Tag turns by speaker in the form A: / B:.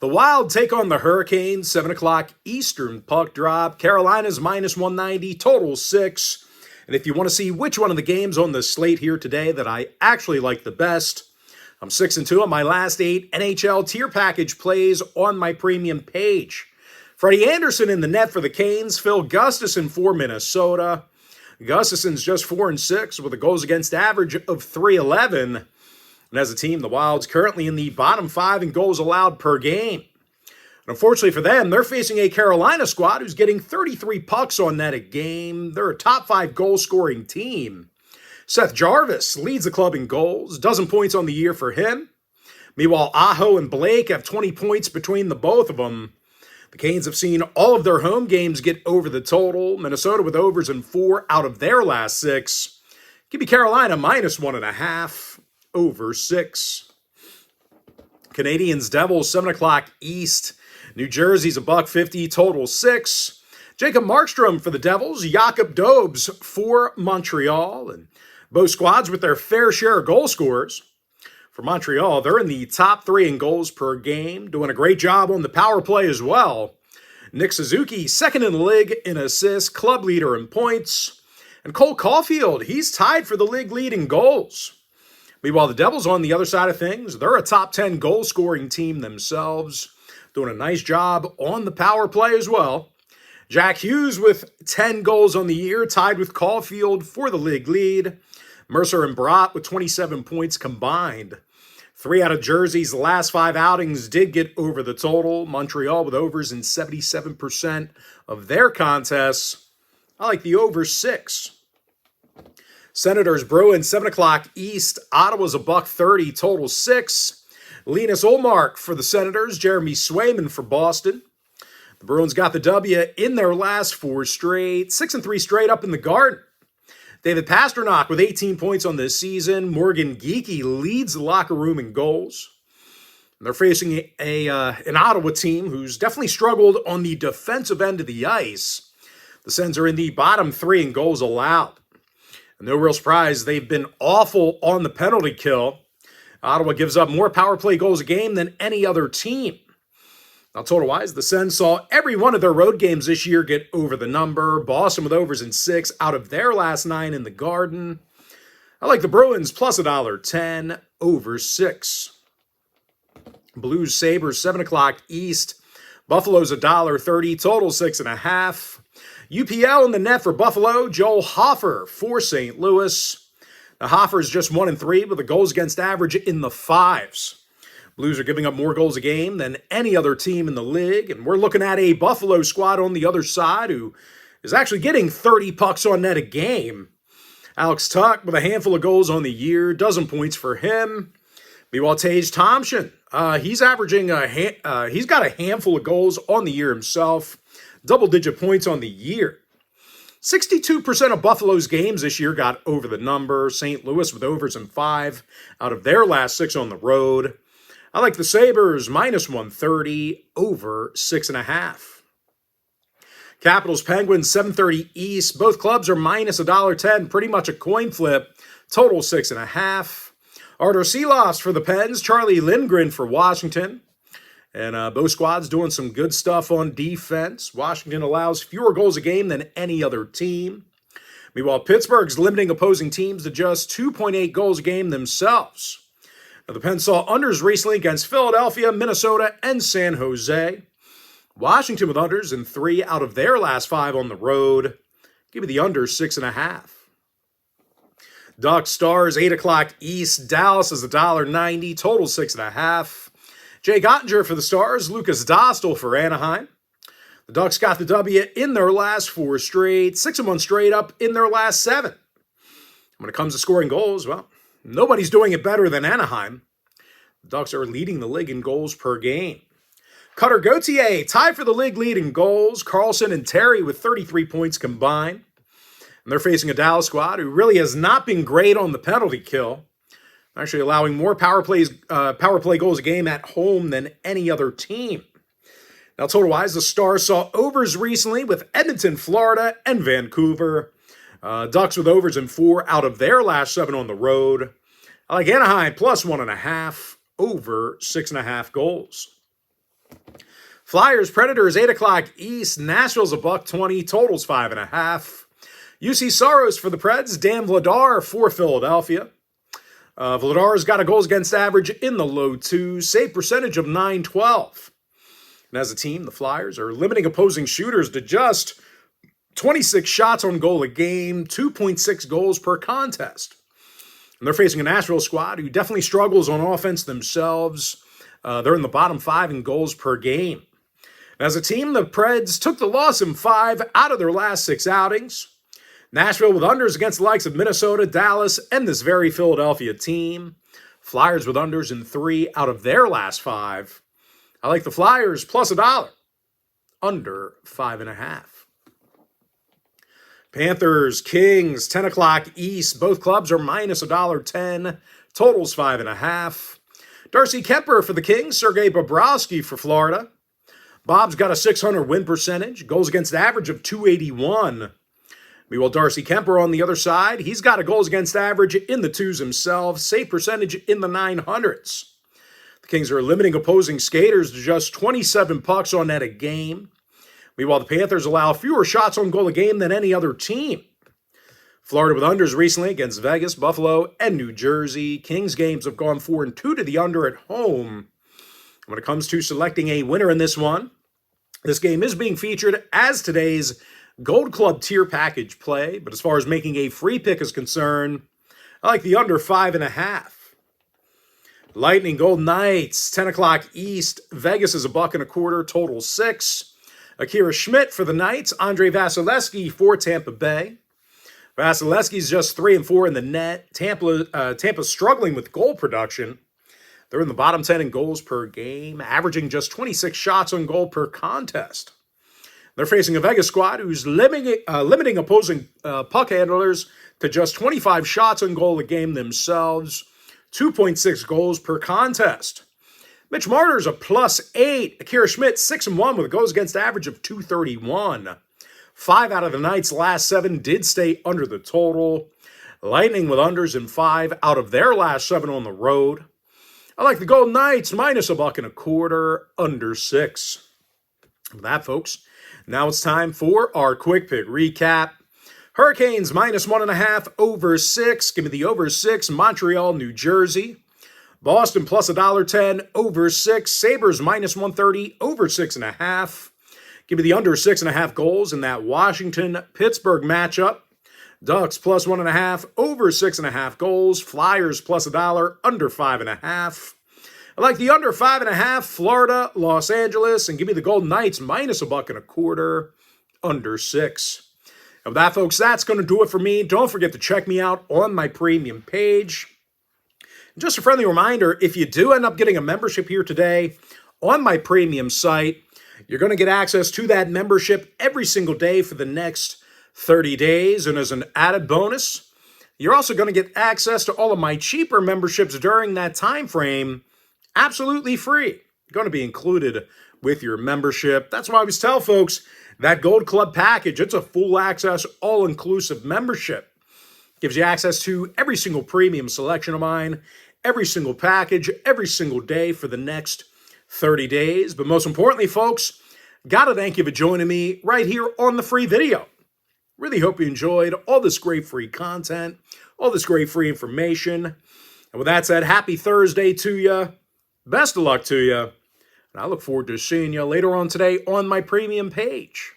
A: The Wild take on the Hurricanes, 7 o'clock Eastern puck drop. Carolina's minus 190, total 6. And if you want to see which one of the games on the slate here today that I actually like the best, I'm 6-2 on my last 8 NHL tier package plays on my premium page. Freddie Anderson in the net for the Canes, Phil Gustafsson for Minnesota. Gustafsson's just 4-6 with a goals against average of .311. And as a team, the Wild's currently in the bottom 5 in goals allowed per game. And unfortunately for them, they're facing a Carolina squad who's getting 33 pucks on net a game. They're a top 5 goal-scoring team. Seth Jarvis leads the club in goals, dozen points on the year for him. Meanwhile, Aho and Blake have 20 points between the both of them. The Canes have seen all of their home games get over the total. Minnesota with overs in 4 out of their last 6. Give me Carolina minus 1.5. Over 6. Canadiens Devils, 7 o'clock East. New Jersey's $1.50, total 6. Jacob Markstrom for the Devils. Jakob Dobes for Montreal. And both squads with their fair share of goal scorers. For Montreal, they're in the top 3 in goals per game, doing a great job on the power play as well. Nick Suzuki, second in the league in assists, club leader in points. And Cole Caulfield, he's tied for the league lead in goals. Meanwhile, the Devils on the other side of things, they're a top 10 goal-scoring team themselves, doing a nice job on the power play as well. Jack Hughes with 10 goals on the year, tied with Caulfield for the league lead. Mercer and Brat with 27 points combined. 3 out of Jersey's last 5 outings did get over the total. Montreal with overs in 77% of their contests. I like the over 6. Senators Bruins, 7 o'clock East. Ottawa's $1.30, total 6. Linus Ullmark for the Senators. Jeremy Swayman for Boston. The Bruins got the W in their last 4 straight. 6-3 straight up in the Garden. David Pastrnak with 18 points on this season. Morgan Geekie leads the locker room in goals. And they're facing an Ottawa team who's definitely struggled on the defensive end of the ice. The Sens are in the bottom 3 in goals allowed. No real surprise, they've been awful on the penalty kill. Ottawa gives up more power play goals a game than any other team. Now, total-wise, the Sens saw every one of their road games this year get over the number. Boston with overs in 6 out of their last 9 in the Garden. I like the Bruins plus $1.10, over 6. Blues Sabres, 7 o'clock East. Buffalo's $1.30, total 6.5. UPL in the net for Buffalo, Joel Hofer for St. Louis. Now, Hofer's just 1-3 with a goals against average in the 5s. Blues are giving up more goals a game than any other team in the league, and we're looking at a Buffalo squad on the other side who is actually getting 30 pucks on net a game. Alex Tuch with a handful of goals on the year, dozen points for him. Meanwhile, Tage Thompson, he's averaging he's got a handful of goals on the year himself. Double-digit points on the year. 62% of Buffalo's games this year got over the number. St. Louis with overs in 5 out of their last 6 on the road. I like the Sabres, minus 130, over 6.5. Capitals Penguins, 7:30 East. Both clubs are minus $1.10, pretty much a coin flip. Total 6.5. Artur Silovs for the Pens, Charlie Lindgren for Washington. And both squads doing some good stuff on defense. Washington allows fewer goals a game than any other team. Meanwhile, Pittsburgh's limiting opposing teams to just 2.8 goals a game themselves. Now, the Pens saw unders recently against Philadelphia, Minnesota, and San Jose. Washington with unders in 3 out of their last 5 on the road. Give me the under 6.5. Ducks Stars, 8 o'clock East. Dallas is $1.90, total 6.5. Jay Gottinger for the Stars, Lucas Dostal for Anaheim. The Ducks got the W in their last 4 straight, 6-1 straight up in their last 7. When it comes to scoring goals, well, nobody's doing it better than Anaheim. The Ducks are leading the league in goals per game. Cutter Gauthier tied for the league lead in goals. Carlson and Terry with 33 points combined. And they're facing a Dallas squad who really has not been great on the penalty kill. Actually allowing more power play goals a game at home than any other team. Now, total-wise, the Stars saw overs recently with Edmonton, Florida, and Vancouver. Ducks with overs in 4 out of their last 7 on the road. I like Anaheim plus 1.5, over 6.5 goals. Flyers, Predators, 8 o'clock East. Nashville's $1.20, totals 5.5. UC Soros for the Preds. Dan Vladar for Philadelphia. Vladar's got a goals against average in the low 2s, save percentage of .912. And as a team, the Flyers are limiting opposing shooters to just 26 shots on goal a game, 2.6 goals per contest. And they're facing a Nashville squad who definitely struggles on offense themselves. They're in the bottom 5 in goals per game. And as a team, the Preds took the loss in 5 out of their last 6 outings. Nashville with unders against the likes of Minnesota, Dallas, and this very Philadelphia team. Flyers with unders in 3 out of their last 5. I like the Flyers plus $1, under 5.5. Panthers, Kings, 10 o'clock East. Both clubs are minus $1.10. Totals 5.5. Darcy Kemper for the Kings. Sergei Bobrovsky for Florida. Bob's got a .600 win percentage. Goals against average of .281. Meanwhile, Darcy Kemper on the other side, he's got a goals against average in the 2s himself. Save percentage in the 900s. The Kings are limiting opposing skaters to just 27 pucks on net a game. Meanwhile, the Panthers allow fewer shots on goal a game than any other team. Florida with unders recently against Vegas, Buffalo, and New Jersey. Kings games have gone 4-2 to the under at home. When it comes to selecting a winner in this one, this game is being featured as today's Gold Club tier package play. But as far as making a free pick is concerned, I like the under 5.5. Lightning, Golden Knights, 10 o'clock East. Vegas is $1.25, total 6. Akira Schmidt for the Knights. Andre Vasilevsky for Tampa Bay. Vasilevsky's just 3-4 in the net. Tampa's struggling with goal production. They're in the bottom 10 in goals per game, averaging just 26 shots on goal per contest. They're facing a Vegas squad who's limiting opposing puck handlers to just 25 shots on goal a game themselves, 2.6 goals per contest. Mitch Marner's a +8. Akira Schmidt, 6-1 with a goals against average of .231. 5 out of the Knights' last 7 did stay under the total. Lightning with unders in 5 out of their last 7 on the road. I like the Golden Knights minus $1.25, under 6. With that, folks, now it's time for our quick pick recap. Hurricanes minus 1.5 over 6. Give me the over 6. Montreal, New Jersey. Boston plus $1.10 over 6. Sabres minus 130 over 6.5. Give me the under 6.5 goals in that Washington-Pittsburgh matchup. Ducks plus 1.5 over 6.5 goals. Flyers plus $1 under 5.5. I like the under 5.5. Florida, Los Angeles, and give me the Golden Knights minus $1.25 under 6. And with that, folks, that's going to do it for me. Don't forget to check me out on my premium page. And just a friendly reminder, if you do end up getting a membership here today on my premium site, you're going to get access to that membership every single day for the next 30 days. And as an added bonus, you're also going to get access to all of my cheaper memberships during that time frame, absolutely free. Going to be included with your membership. That's why I always tell folks that Gold Club package, it's a full access, all-inclusive membership. Gives you access to every single premium selection of mine, every single package, every single day for the next 30 days. But most importantly, folks, gotta thank you for joining me right here on the free video. Really hope you enjoyed all this great free content, all this great free information. And with that said, happy Thursday to you. Best of luck to you. And I look forward to seeing you later on today on my premium page.